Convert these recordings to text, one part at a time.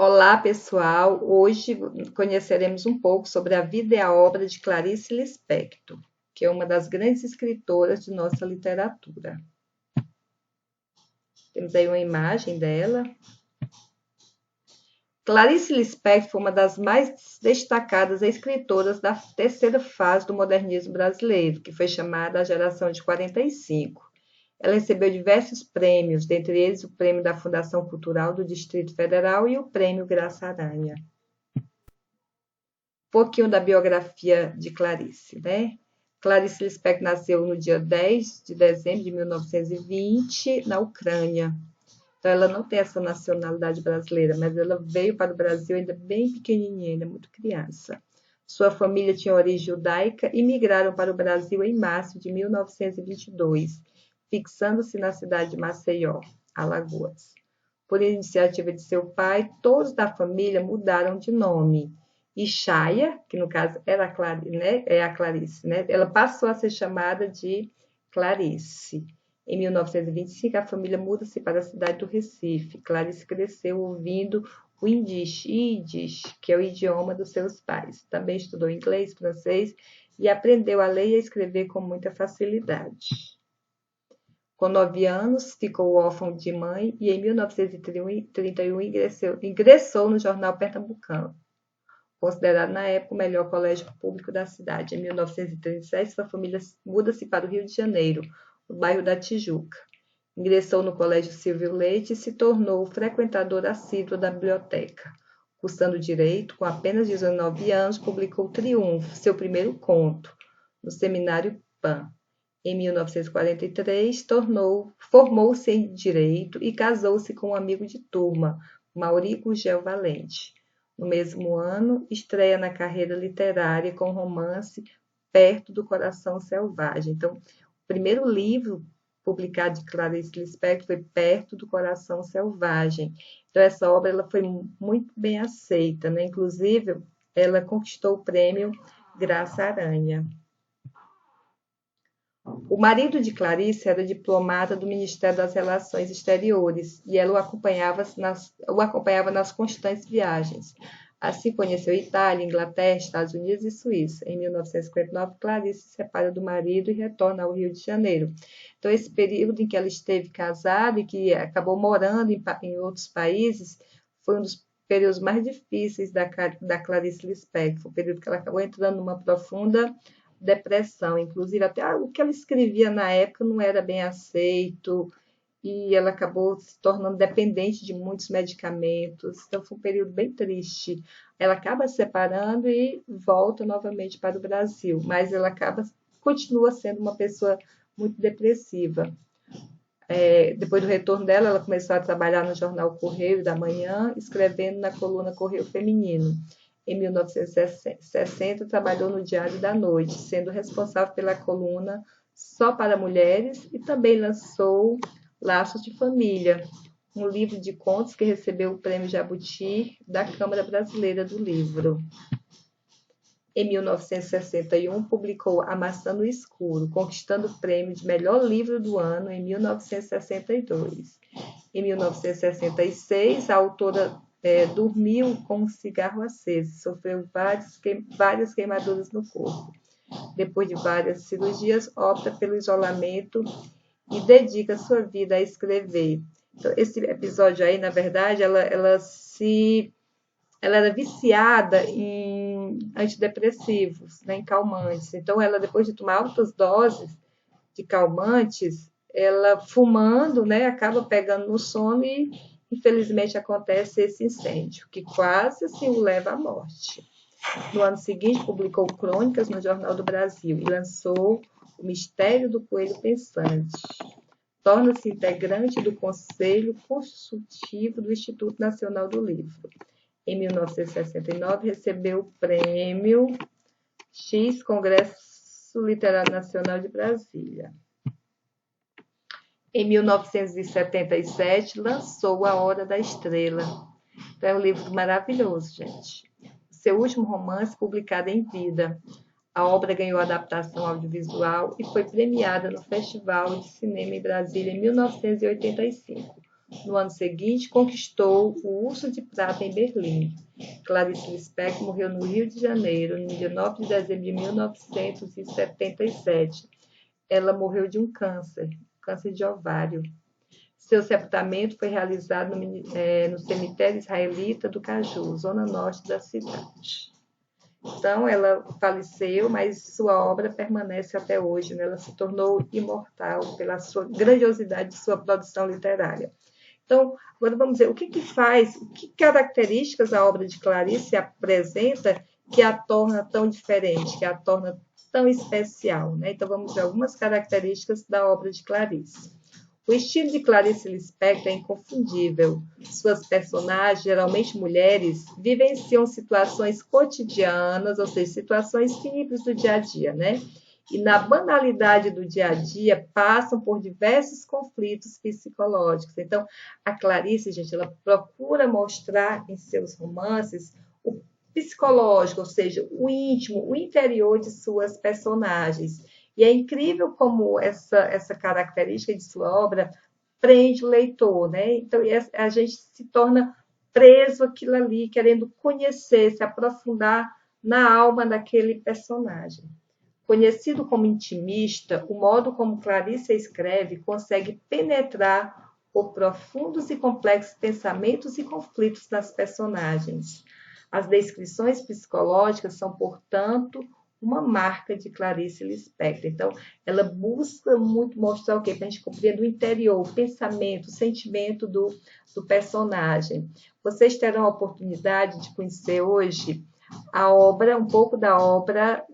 Olá, pessoal! Hoje conheceremos um pouco sobre a vida e a obra de Clarice Lispector, que é uma das grandes escritoras de nossa literatura. Temos aí uma imagem dela. Clarice Lispector foi uma das mais destacadas escritoras da terceira fase do modernismo brasileiro, que foi chamada a Geração de 45. Ela recebeu diversos prêmios, dentre eles o Prêmio da Fundação Cultural do Distrito Federal e o Prêmio Graça Aranha. Pouquinho da biografia de Clarice, né? Clarice Lispector nasceu no dia 10 de dezembro de 1920, na Ucrânia. Então, ela não tem essa nacionalidade brasileira, mas ela veio para o Brasil ainda bem pequenininha, ainda muito criança. Sua família tinha origem judaica e migraram para o Brasil em março de 1922, fixando-se na cidade de Maceió, Alagoas. Por iniciativa de seu pai, todos da família mudaram de nome. E Chaya, que no caso era a Clarice, né, é a Clarice, né, ela passou a ser chamada de Clarice. Em 1925, a família muda-se para a cidade do Recife. Clarice cresceu ouvindo o Yiddish, que é o idioma dos seus pais. Também estudou inglês, francês e aprendeu a ler e a escrever com muita facilidade. Com 9 anos, ficou órfão de mãe e em 1931 ingressou no jornal Pernambucano, considerado na época o melhor colégio público da cidade. Em 1937, sua família muda-se para o Rio de Janeiro, no bairro da Tijuca. Ingressou no Colégio Silvio Leite e se tornou frequentador assíduo da biblioteca. Cursando Direito, com apenas 19 anos, publicou Triunfo, seu primeiro conto, no Seminário PAN. Em 1943, formou-se em Direito e casou-se com um amigo de turma, Mauri Gugel Valente. No mesmo ano, estreia na carreira literária com o romance Perto do Coração Selvagem. Então, o primeiro livro publicado de Clarice Lispector foi Perto do Coração Selvagem. Então, essa obra ela foi muito bem aceita, né? Inclusive, ela conquistou o prêmio Graça Aranha. O marido de Clarice era diplomata do Ministério das Relações Exteriores e ela o acompanhava nas constantes viagens. Assim conheceu Itália, Inglaterra, Estados Unidos e Suíça. Em 1959, Clarice se separa do marido e retorna ao Rio de Janeiro. Então, esse período em que ela esteve casada e que acabou morando em outros países foi um dos períodos mais difíceis da Clarice Lispector. Foi o período que ela acabou entrando numa profunda depressão, inclusive até o que ela escrevia na época não era bem aceito e ela acabou se tornando dependente de muitos medicamentos, então foi um período bem triste. Ela acaba se separando e volta novamente para o Brasil, mas ela continua sendo uma pessoa muito depressiva. Depois do retorno dela, ela começou a trabalhar no jornal Correio da Manhã, escrevendo na coluna Correio Feminino. Em 1960, trabalhou no Diário da Noite, sendo responsável pela coluna Só para Mulheres e também lançou Laços de Família, um livro de contos que recebeu o Prêmio Jabuti da Câmara Brasileira do Livro. Em 1961, publicou A Maçã no Escuro, conquistando o prêmio de melhor livro do ano em 1962. Em 1966, a autora dormiu com um cigarro aceso, sofreu várias queimaduras no corpo. Depois de várias cirurgias, opta pelo isolamento e dedica sua vida a escrever. Então, esse episódio aí, na verdade, ela era viciada em antidepressivos, né, em calmantes. Então, ela, depois de tomar altas doses de calmantes, ela fumando, né, acaba pegando no sono e, infelizmente, acontece esse incêndio, que quase assim, o leva à morte. No ano seguinte, publicou Crônicas no Jornal do Brasil e lançou O Mistério do Coelho Pensante. Torna-se integrante do Conselho Consultivo do Instituto Nacional do Livro. Em 1969, recebeu o Prêmio X Congresso Literário Nacional de Brasília. Em 1977, lançou A Hora da Estrela. Então, é um livro maravilhoso, gente. Seu último romance, publicado em vida. A obra ganhou adaptação audiovisual e foi premiada no Festival de Cinema em Brasília em 1985. No ano seguinte, conquistou o Urso de Prata em Berlim. Clarice Lispector morreu no Rio de Janeiro, no dia 9 de dezembro de 1977. Ela morreu de um câncer de ovário. Seu sepultamento foi realizado no cemitério israelita do Caju, zona norte da cidade. Então, ela faleceu, mas sua obra permanece até hoje, né? Ela se tornou imortal pela sua grandiosidade de sua produção literária. Então, agora vamos ver o que faz, que características a obra de Clarice apresenta que a torna tão diferente, que a torna tão especial, né? Então, vamos ver algumas características da obra de Clarice. O estilo de Clarice Lispector é inconfundível. Suas personagens, geralmente mulheres, vivenciam situações cotidianas, ou seja, situações simples do dia a dia, né? E na banalidade do dia a dia passam por diversos conflitos psicológicos. Então, a Clarice, gente, ela procura mostrar em seus romances o psicológico, ou seja, o íntimo, o interior de suas personagens. E é incrível como essa característica de sua obra prende o leitor, né? Então, a gente se torna preso àquilo ali, querendo conhecer, se aprofundar na alma daquele personagem. Conhecido como intimista, o modo como Clarice escreve consegue penetrar por profundos e complexos pensamentos e conflitos das personagens. As descrições psicológicas são, portanto, uma marca de Clarice Lispector. Então, ela busca muito mostrar o quê? Para a gente compreender o interior, o pensamento, o sentimento do personagem. Vocês terão a oportunidade de conhecer hoje a obra, um pouco da obra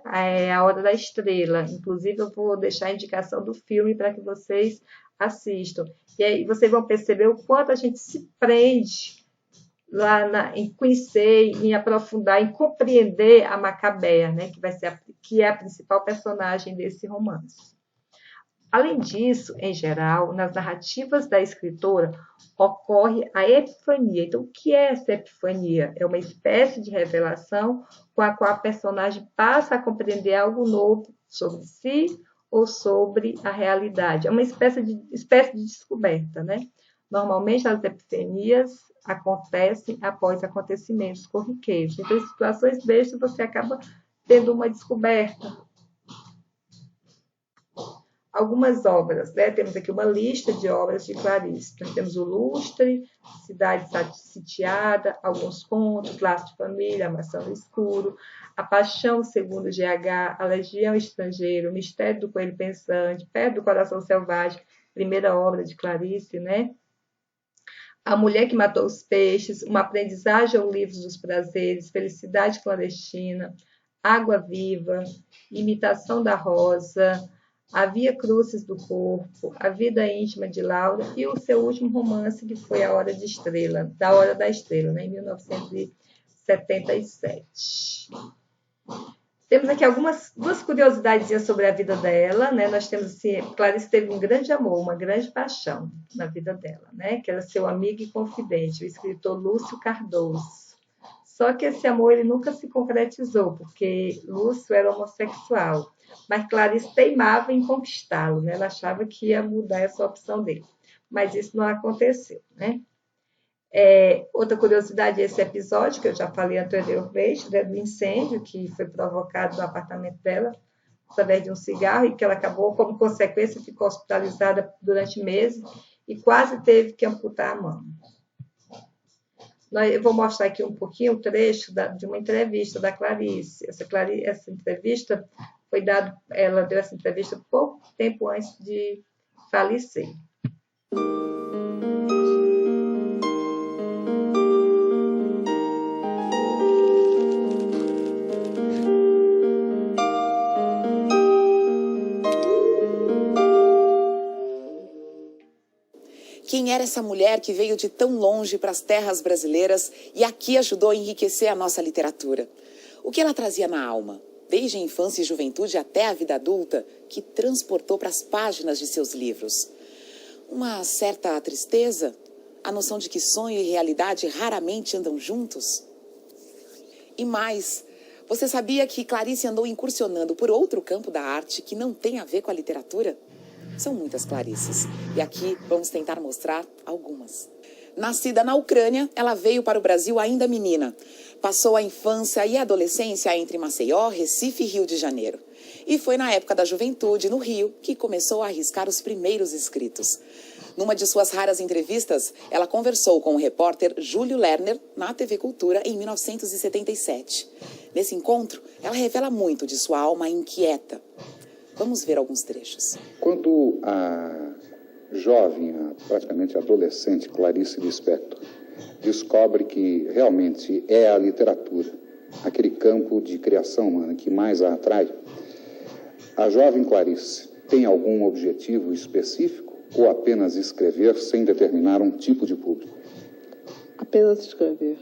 A Hora da Estrela. Inclusive, eu vou deixar a indicação do filme para que vocês assistam. E aí vocês vão perceber o quanto a gente se prende lá em conhecer, em aprofundar, em compreender a Macabea, né, que é a principal personagem desse romance. Além disso, em geral, nas narrativas da escritora ocorre a epifania. Então, o que é essa epifania? É uma espécie de revelação com a qual a personagem passa a compreender algo novo sobre si ou sobre a realidade. É uma espécie de descoberta, né? Normalmente, as epifanias acontecem após acontecimentos corriqueiros. Então, em situações bestas, você acaba tendo uma descoberta. Algumas obras, né? Temos aqui uma lista de obras de Clarice. Nós temos o Lustre, Cidade Sitiada, Alguns Contos, Laço de Família, A Maçã no Escuro, A Paixão segundo GH, A Legião Estrangeira, O Mistério do Coelho Pensante, Perto do Coração Selvagem, primeira obra de Clarice, né? A Mulher que Matou os Peixes, Uma Aprendizagem ao Livro dos Prazeres, Felicidade Clandestina, Água Viva, Imitação da Rosa, A Via Crucis do Corpo, A Vida Íntima de Laura e o seu último romance, que foi A Hora da Estrela, né, em 1977. Temos aqui duas curiosidades sobre a vida dela, né? Nós temos assim, Clarice teve um grande amor, uma grande paixão na vida dela, né? Que era seu amigo e confidente, o escritor Lúcio Cardoso. Só que esse amor ele nunca se concretizou, porque Lúcio era homossexual, mas Clarice teimava em conquistá-lo, né? Ela achava que ia mudar essa opção dele, mas isso não aconteceu, né? Outra curiosidade é esse episódio que eu já falei anteriormente, né, do incêndio que foi provocado no apartamento dela através de um cigarro e que ela acabou, como consequência, ficou hospitalizada durante meses e quase teve que amputar a mão. Eu vou mostrar aqui um pouquinho um trecho de uma entrevista da Clarice. Essa entrevista ela deu essa entrevista pouco tempo antes de falecer. Quem era essa mulher que veio de tão longe para as terras brasileiras e aqui ajudou a enriquecer a nossa literatura? O que ela trazia na alma, desde a infância e juventude até a vida adulta, que transportou para as páginas de seus livros? Uma certa tristeza? A noção de que sonho e realidade raramente andam juntos? E mais, você sabia que Clarice andou incursionando por outro campo da arte que não tem a ver com a literatura? São muitas Clarices, e aqui vamos tentar mostrar algumas. Nascida na Ucrânia, ela veio para o Brasil ainda menina. Passou a infância e a adolescência entre Maceió, Recife e Rio de Janeiro. E foi na época da juventude, no Rio, que começou a arriscar os primeiros escritos. Numa de suas raras entrevistas, ela conversou com o repórter Júlio Lerner na TV Cultura em 1977. Nesse encontro, ela revela muito de sua alma inquieta. Vamos ver alguns trechos. Quando a jovem, praticamente adolescente Clarice Lispector descobre que realmente é a literatura, aquele campo de criação humana que mais a atrai, a jovem Clarice tem algum objetivo específico ou apenas escrever sem determinar um tipo de público? Apenas escrever.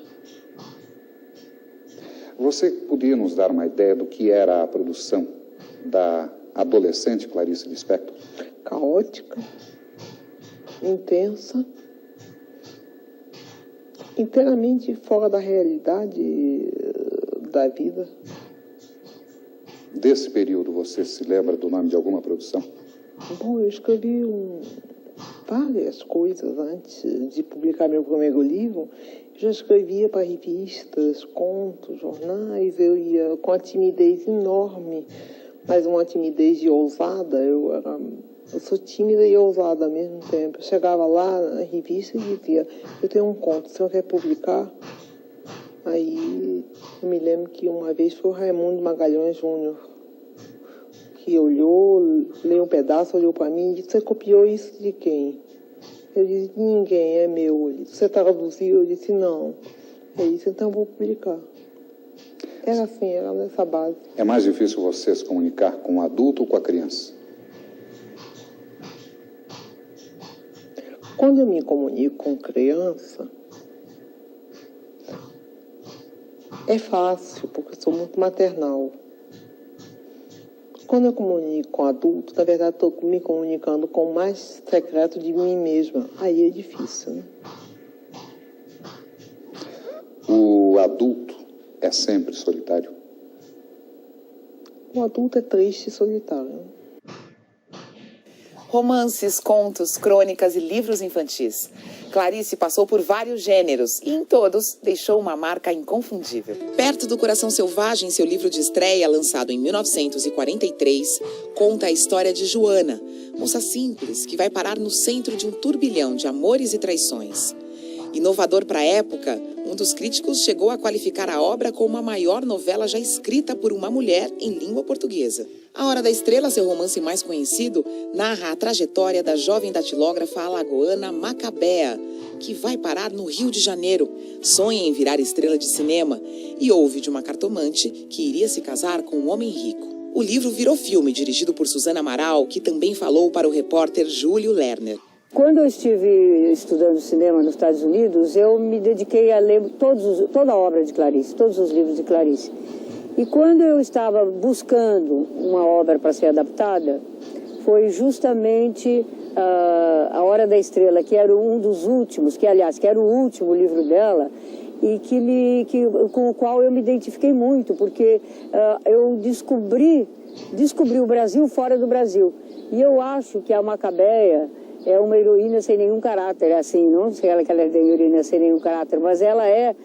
Você podia nos dar uma ideia do que era a produção da adolescente Clarice Lispector? Caótica, intensa, inteiramente fora da realidade da vida. Desse período, você se lembra do nome de alguma produção? Bom, eu escrevi várias coisas antes de publicar meu primeiro livro. Eu já escrevia para revistas, contos, jornais. Eu ia com uma timidez enorme, mas uma timidez de ousada. Eu sou tímida e ousada ao mesmo tempo. Eu chegava lá na revista e dizia: eu tenho um conto, o senhor quer publicar? Aí eu me lembro que uma vez foi o Raimundo Magalhães Júnior, que olhou, leu um pedaço, olhou para mim e disse: você copiou isso de quem? Eu disse: de ninguém, é meu. Ele disse: você traduziu? Eu disse: não. Ele disse: então vou publicar. Era assim, era nessa base. É mais difícil você se comunicar com o adulto ou com a criança? Quando eu me comunico com criança, é fácil, porque eu sou muito maternal. Quando eu comunico com adulto, na verdade estou me comunicando com o mais secreto de mim mesma. Aí é difícil, né? O adulto é sempre solitário? O adulto é triste e solitário, né? Romances, contos, crônicas e livros infantis. Clarice passou por vários gêneros e, em todos, deixou uma marca inconfundível. Perto do Coração Selvagem, seu livro de estreia, lançado em 1943, conta a história de Joana, moça simples que vai parar no centro de um turbilhão de amores e traições. Inovador para a época, um dos críticos chegou a qualificar a obra como a maior novela já escrita por uma mulher em língua portuguesa. A Hora da Estrela, seu romance mais conhecido, narra a trajetória da jovem datilógrafa alagoana Macabea, que vai parar no Rio de Janeiro, sonha em virar estrela de cinema e ouve de uma cartomante que iria se casar com um homem rico. O livro virou filme, dirigido por Suzana Amaral, que também falou para o repórter Júlio Lerner. Quando eu estive estudando cinema nos Estados Unidos, eu me dediquei a ler toda a obra de Clarice, todos os livros de Clarice. E quando eu estava buscando uma obra para ser adaptada, foi justamente A Hora da Estrela, que era um dos últimos, que era o último livro dela, e com o qual eu me identifiquei muito, porque eu descobri o Brasil fora do Brasil. E eu acho que a Macabea é uma heroína sem nenhum caráter, assim, não sei que ela é heroína sem nenhum caráter, mas ela é,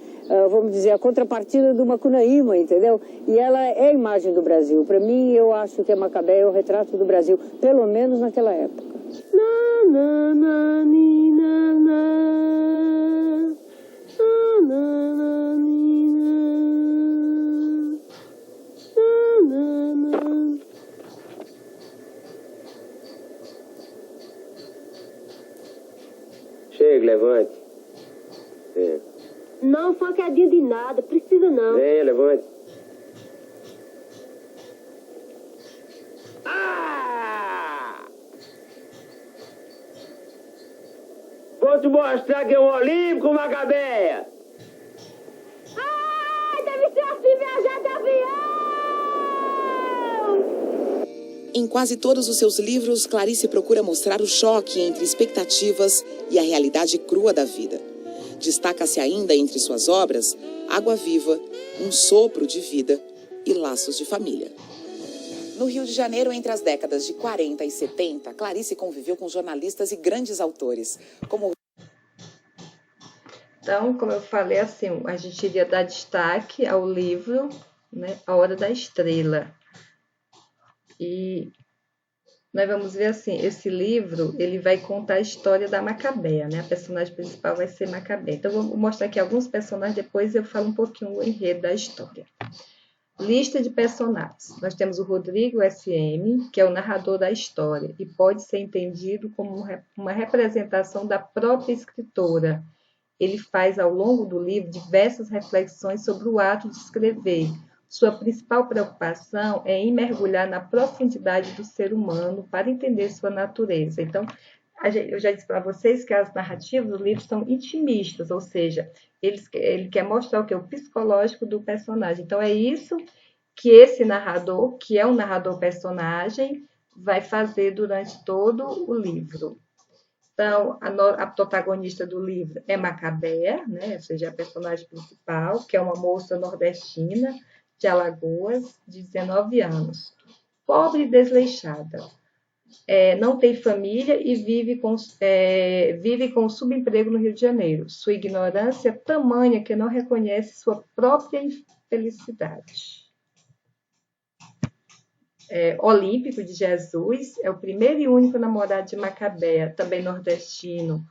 vamos dizer, a contrapartida do Macunaíma, entendeu? E ela é a imagem do Brasil. Para mim, eu acho que a Macabea é o retrato do Brasil, pelo menos naquela época. Chega, levante. Não, facadinha de nada, precisa não. Venha, levante. Vou te mostrar que é um olímpico, Macabea. Ai, deve ser assim viajar de avião! Em quase todos os seus livros, Clarice procura mostrar o choque entre expectativas e a realidade crua da vida. Destaca-se ainda entre suas obras Água Viva, Um Sopro de Vida e Laços de Família. No Rio de Janeiro, entre as décadas de 40 e 70, Clarice conviveu com jornalistas e grandes autores, como... Então, como eu falei, assim, a gente iria dar destaque ao livro, né, A Hora da Estrela. E nós vamos ver assim, esse livro, ele vai contar a história da Macabea, né? A personagem principal vai ser Macabea. Então, vou mostrar aqui alguns personagens, depois eu falo um pouquinho o enredo da história. Lista de personagens. Nós temos o Rodrigo SM, que é o narrador da história, e pode ser entendido como uma representação da própria escritora. Ele faz, ao longo do livro, diversas reflexões sobre o ato de escrever. Sua principal preocupação é em mergulhar na profundidade do ser humano para entender sua natureza. Então, eu já disse para vocês que as narrativas do livro são intimistas, ou seja, ele quer mostrar o que? O psicológico do personagem. Então, é isso que esse narrador, que é um narrador-personagem, vai fazer durante todo o livro. Então, a protagonista do livro é Macabea, né? Ou seja, a personagem principal, que é uma moça nordestina de Alagoas, de 19 anos. Pobre e desleixada. Não tem família e vive com subemprego no Rio de Janeiro. Sua ignorância é tamanha que não reconhece sua própria infelicidade. Olímpico de Jesus é o primeiro e único namorado de Macabea, também nordestino,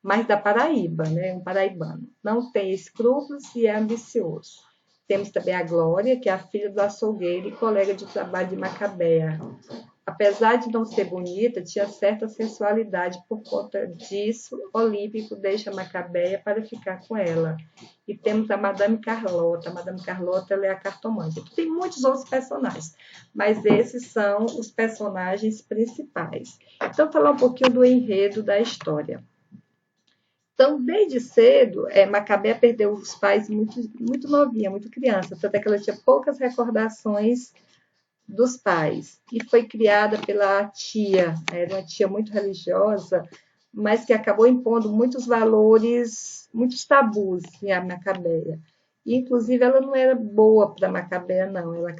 mas da Paraíba, né? Um paraibano. Não tem escrúpulos e é ambicioso. Temos também a Glória, que é a filha do açougueiro e colega de trabalho de Macabea. Apesar de não ser bonita, tinha certa sensualidade. Por conta disso, Olímpico deixa Macabea para ficar com ela. E temos a Madame Carlota. A Madame Carlota, ela é a cartomante. Tem muitos outros personagens, mas esses são os personagens principais. Então, falar um pouquinho do enredo da história. Então, desde cedo, Macabea perdeu os pais muito novinha, muito criança, tanto é que ela tinha poucas recordações dos pais. E foi criada pela tia, era uma tia muito religiosa, mas que acabou impondo muitos valores, muitos tabus em Macabea. E, inclusive, ela não era boa para Macabea, não. Ela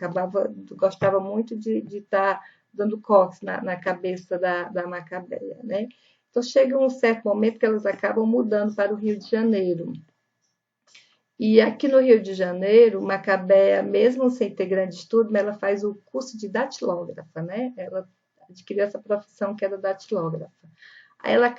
gostava muito de estar dando coques na cabeça da Macabea, né? Então, chega um certo momento que elas acabam mudando para o Rio de Janeiro. E aqui no Rio de Janeiro, Macabea, mesmo sem ter grande estudo, ela faz o curso de datilógrafa, né? Ela adquiriu essa profissão que era datilógrafa. Aí ela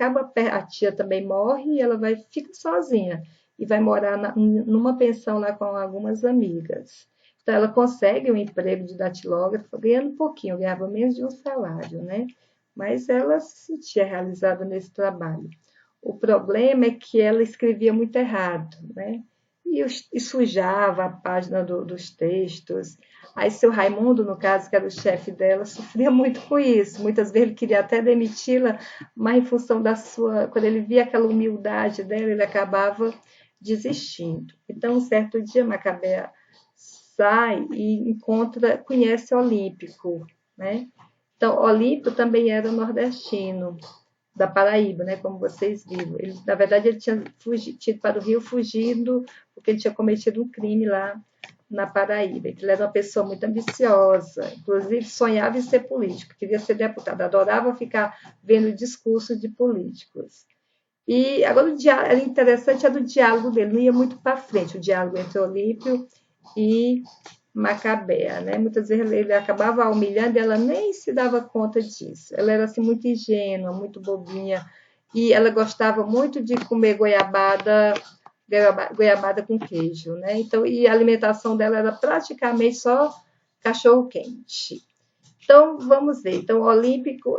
a tia também morre e ela fica sozinha e vai morar numa pensão lá com algumas amigas. Então, ela consegue um emprego de datilógrafa, ganhando um pouquinho, ganhava menos de um salário, né? Mas ela se sentia realizada nesse trabalho. O problema é que ela escrevia muito errado, né? E sujava a página dos textos. Aí seu Raimundo, no caso, que era o chefe dela, sofria muito com isso. Muitas vezes ele queria até demiti-la, mas em função quando ele via aquela humildade dela, ele acabava desistindo. Então, um certo dia, Macabea sai e conhece Olímpico, né? Então, Olímpico também era nordestino, da Paraíba, né, como vocês viram. Na verdade, ele tinha ido para o Rio fugindo, porque ele tinha cometido um crime lá na Paraíba. Ele era uma pessoa muito ambiciosa, inclusive sonhava em ser político, queria ser deputado, adorava ficar vendo discursos de políticos. E agora o interessante é do diálogo dele, não ia muito para frente, o diálogo entre Olímpio e Macabea, né? Muitas vezes ele acabava humilhando e ela nem se dava conta disso. Ela era assim muito ingênua, muito bobinha, e ela gostava muito de comer goiabada com queijo, né? Então, e a alimentação dela era praticamente só cachorro quente. Então, vamos ver. Então, o Olímpico,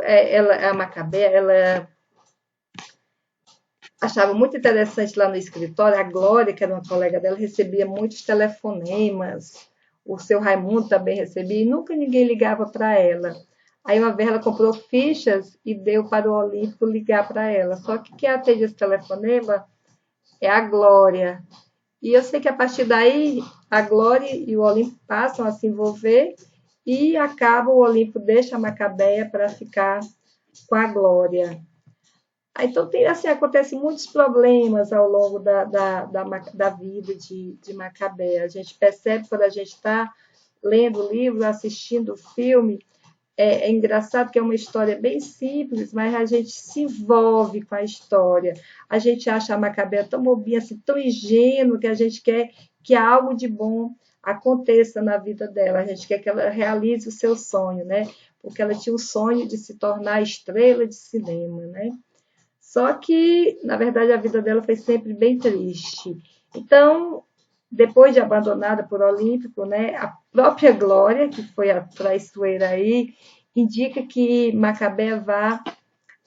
a Macabea, ela achava muito interessante lá no escritório. A Glória, que era uma colega dela, recebia muitos telefonemas. O seu Raimundo também recebia, e nunca ninguém ligava para ela. Aí uma vez ela comprou fichas e deu para o Olímpico ligar para ela. Só que quem atende esse telefonema é a Glória. E eu sei que a partir daí a Glória e o Olímpico passam a se envolver e acaba o Olímpico deixa a Macabea para ficar com a Glória. Então, acontecem muitos problemas ao longo da vida de Macabea. A gente percebe quando a gente está lendo o livro, assistindo o filme, é engraçado que é uma história bem simples, mas a gente se envolve com a história. A gente acha a Macabea tão bobinha, assim, tão ingênua, que a gente quer que algo de bom aconteça na vida dela. A gente quer que ela realize o seu sonho, né? Porque ela tinha o sonho de se tornar estrela de cinema, né? Só que, na verdade, a vida dela foi sempre bem triste. Então, depois de abandonada por Olímpico, né, a própria Glória, que foi a traiçoeira aí, indica que Macabea vá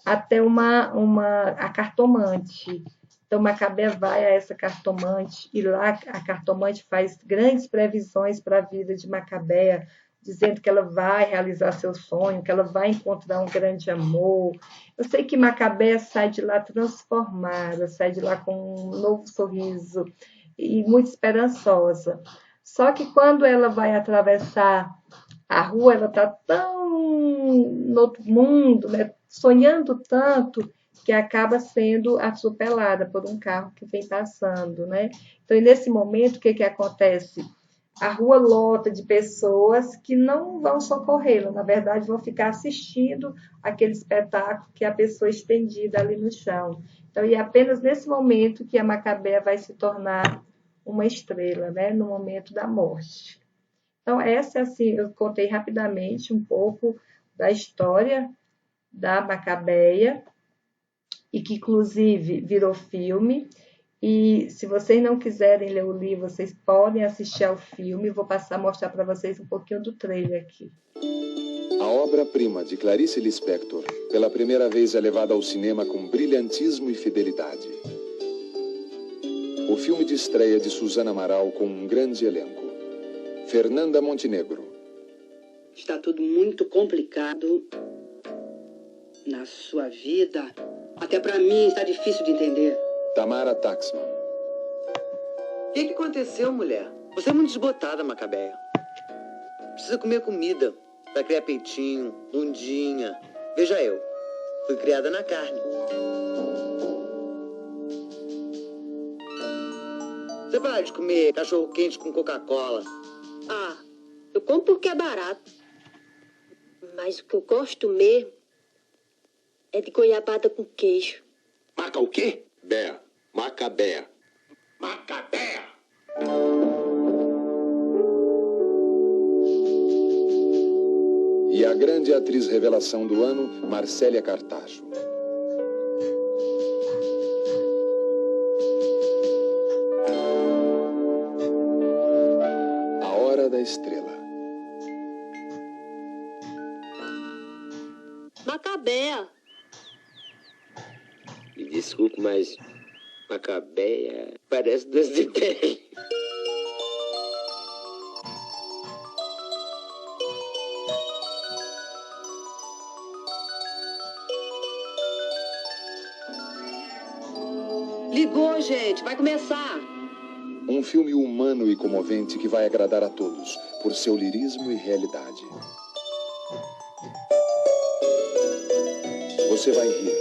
até a cartomante. Então, Macabea vai a essa cartomante, e lá a cartomante faz grandes previsões para a vida de Macabea, dizendo que ela vai realizar seu sonho, que ela vai encontrar um grande amor. Eu sei que Macabea sai de lá transformada, sai de lá com um novo sorriso e muito esperançosa. Só que quando ela vai atravessar a rua, ela está tão no outro mundo, né? Sonhando tanto, que acaba sendo atropelada por um carro que vem passando, né? Então, nesse momento, o que acontece? A rua lota de pessoas que não vão socorrê-la, na verdade, vão ficar assistindo aquele espetáculo que é a pessoa estendida ali no chão. Então, é apenas nesse momento que a Macabea vai se tornar uma estrela, né? No momento da morte. Então, essa, assim, eu contei rapidamente um pouco da história da Macabea, e que, inclusive, virou filme. E se vocês não quiserem ler o livro, vocês podem assistir ao filme. Vou passar a mostrar para vocês um pouquinho do trailer aqui. A obra-prima de Clarice Lispector, pela primeira vez é levada ao cinema com brilhantismo e fidelidade. O filme de estreia de Susana Amaral com um grande elenco. Fernanda Montenegro. Está tudo muito complicado na sua vida. Até para mim está difícil de entender. Tamara Taxman. O que aconteceu, mulher? Você é muito desbotada, Macabea. Precisa comer comida para criar peitinho, bundinha. Veja eu, fui criada na carne. Você para de comer cachorro quente com Coca-Cola. Ah, eu como porque é barato. Mas o que eu gosto mesmo é de goiabada com queijo. Maca o quê? Bea. Macabea. Macabea! E a grande atriz revelação do ano, Marcélia Cartacho. A Hora da Estrela. Macabea. Me desculpe, mas Macabea parece doce de pele. Ligou, gente. Vai começar. Um filme humano e comovente que vai agradar a todos, por seu lirismo e realidade. Você vai rir,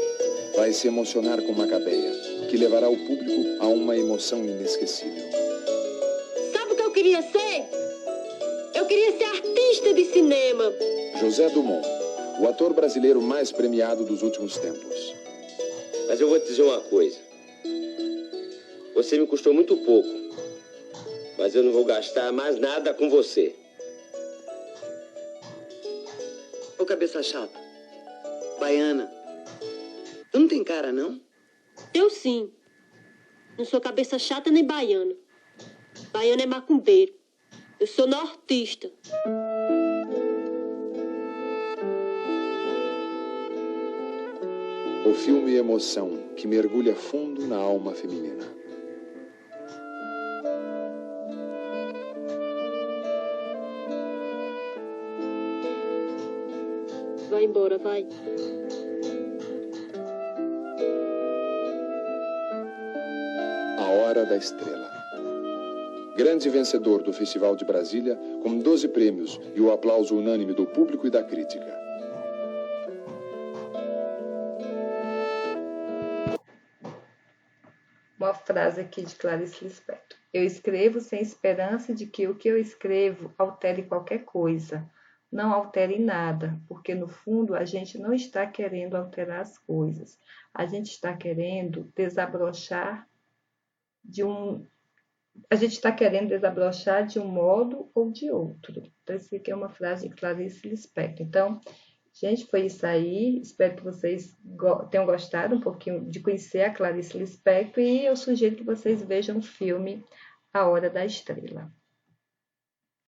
vai se emocionar com Macabea, que levará o público a uma emoção inesquecível. Sabe o que eu queria ser? Eu queria ser artista de cinema. José Dumont, o ator brasileiro mais premiado dos últimos tempos. Mas eu vou te dizer uma coisa. Você me custou muito pouco, mas eu não vou gastar mais nada com você. Ô, cabeça chata. Baiana. Tu não tem cara, não? Eu sim. Não sou cabeça chata nem baiana. Baiana é macumbeiro. Eu sou nortista. O filme Emoção, que mergulha fundo na alma feminina. Vai embora, vai. A Hora da Estrela. Grande vencedor do Festival de Brasília, com 12 prêmios e o aplauso unânime do público e da crítica. Uma frase aqui de Clarice Lispector. Eu escrevo sem esperança de que o que eu escrevo altere qualquer coisa. não altere nada, porque no fundo a gente não está querendo alterar as coisas, a gente está querendo desabrochar de um modo ou de outro. Então, isso aqui é uma frase de Clarice Lispector. Então, gente, foi isso aí. Espero que vocês tenham gostado um pouquinho de conhecer a Clarice Lispector e eu sugiro que vocês vejam o filme A Hora da Estrela.